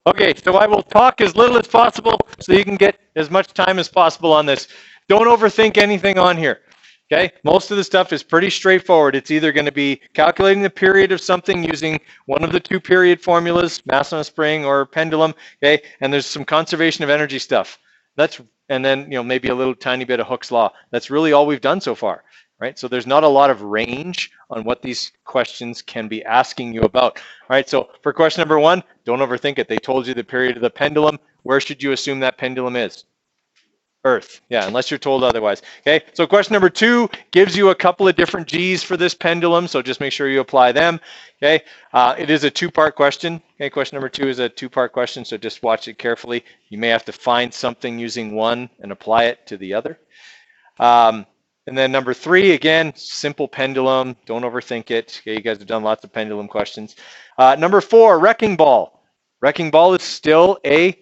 Okay, so I will talk as little as possible so you can get as much time as possible on this. Don't overthink anything on here. Okay, most of the stuff is pretty straightforward. It's either going to be calculating the period of something using one of the two period formulas, mass on a spring or pendulum. Okay, and there's some conservation of energy stuff. And then maybe a little tiny bit of Hooke's law. That's really all we've done so far, right? So there's not a lot of range on what these questions can be asking you about. All right, so for question number 1, don't overthink it. They told you the period of the pendulum. Where should you assume that pendulum is? Earth, yeah, unless you're told otherwise. Okay, so question number 2 gives you a couple of different G's for this pendulum, so just make sure you apply them. Okay, it is a 2-part question. Okay, question number 2 is a 2-part question, so just watch it carefully. You may have to find something using one and apply it to the other. And then number 3, again, simple pendulum. Don't overthink it. Okay, you guys have done lots of pendulum questions. Number 4, wrecking ball. Wrecking ball is still a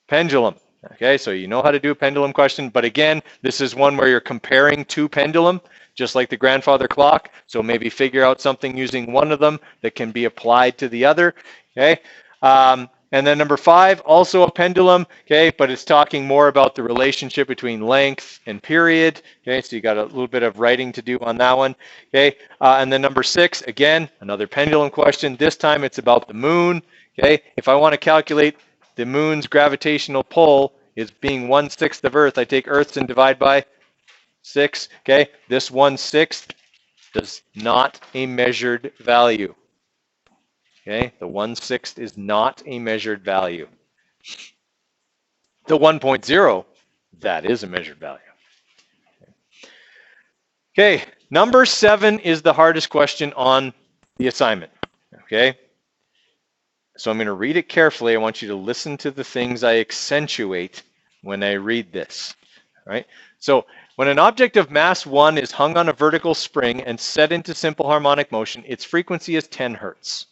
pendulum. Okay, so you know how to do a pendulum question, but again, this is one where you're comparing two pendulum, just like the grandfather clock. So maybe figure out something using one of them that can be applied to the other. Okay, and then number 5, also a pendulum. Okay, but it's talking more about the relationship between length and period. Okay, so you got a little bit of writing to do on that one. Okay, and then number 6, again, another pendulum question. This time it's about the moon. Okay, if I want to calculate the moon's gravitational pull is being 1/6 of Earth, I take Earth's and divide by 6. Okay, this 1/6 is not a measured value. Okay, the 1/6 is not a measured value. The 1.0, that is a measured value. Okay, number 7 is the hardest question on the assignment. Okay, so I'm going to read it carefully. I want you to listen to the things I accentuate when I read this. All right. So when an object of mass 1 is hung on a vertical spring and set into simple harmonic motion, its frequency is 10 hertz.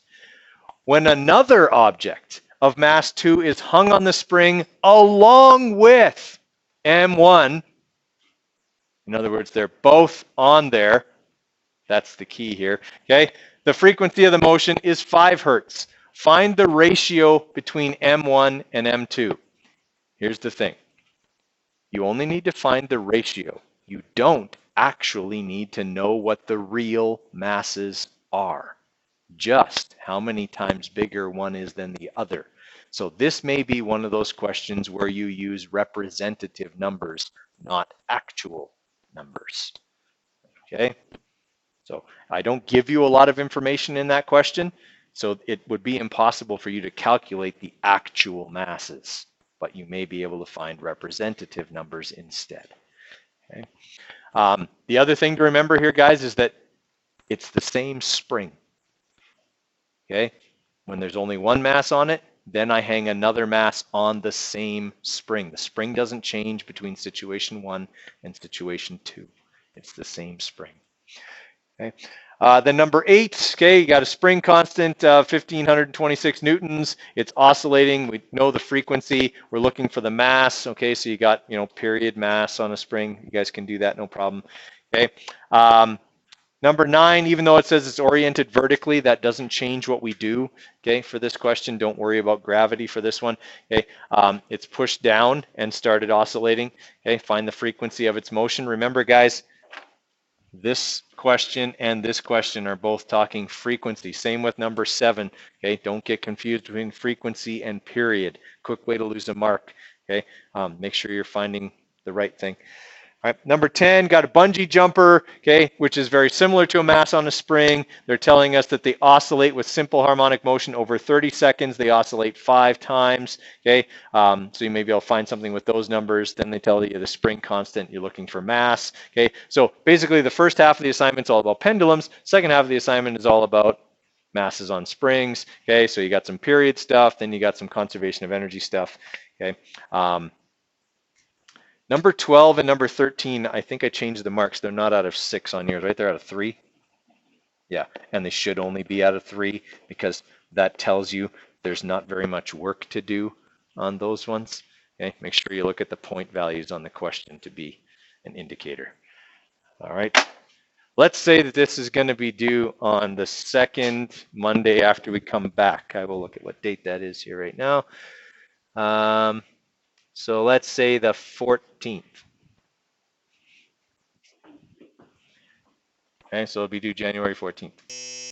When another object of mass 2 is hung on the spring along with M1, in other words, they're both on there. That's the key here. Okay. The frequency of the motion is 5 hertz. Find the ratio between M1 and M2. Here's the thing. You only need to find the ratio. You don't actually need to know what the real masses are. Just how many times bigger one is than the other. So this may be one of those questions where you use representative numbers, not actual numbers. Okay? So I don't give you a lot of information in that question. So it would be impossible for you to calculate the actual masses, but you may be able to find representative numbers instead. Okay. The other thing to remember here, guys, is that it's the same spring. Okay. When there's only one mass on it, then I hang another mass on the same spring. The spring doesn't change between situation 1 and situation 2. It's the same spring. Okay. Then number 8, okay, you got a spring constant, 1,526 newtons. It's oscillating. We know the frequency. We're looking for the mass. Okay, so you got, period mass on a spring. You guys can do that, no problem. Okay. Number 9, even though it says it's oriented vertically, that doesn't change what we do. Okay, for this question, don't worry about gravity for this one. Okay, it's pushed down and started oscillating. Okay, find the frequency of its motion. Remember, guys, this question and this question are both talking frequency. Same with number 7. Okay, don't get confused between frequency and period. Quick way to lose a mark. Okay, make sure you're finding the right thing. All right, number 10, got a bungee jumper, okay, which is very similar to a mass on a spring. They're telling us that they oscillate with simple harmonic motion over 30 seconds. They oscillate 5 times, okay. So you may be able to find something with those numbers. Then they tell you the spring constant, you're looking for mass, okay. So basically the first half of the assignment is all about pendulums. Second half of the assignment is all about masses on springs, okay. So you got some period stuff, then you got some conservation of energy stuff, okay. Number 12 and number 13, I think I changed the marks. They're not out of 6 on yours, right? They're out of 3. Yeah, and they should only be out of 3 because that tells you there's not very much work to do on those ones. Okay, make sure you look at the point values on the question to be an indicator. All right. Let's say that this is going to be due on the second Monday after we come back. I will look at what date that is here right now. So let's say the 14th. Okay, so it'll be due January 14th.